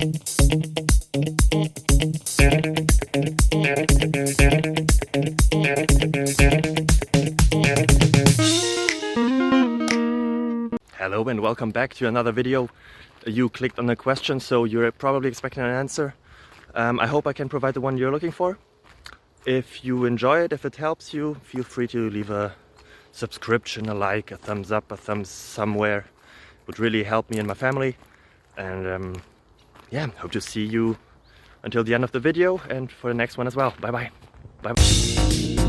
Hello and welcome back to another video. You clicked on a question, so you're probably expecting an answer. I hope I can provide the one you're looking for. If you enjoy it, if it helps you, feel free to leave a subscription, a like, a thumbs up, a thumbs somewhere. It would really help me and my family. And yeah, hope to see you until the end of the video and for the next one as well. Bye bye. Bye bye.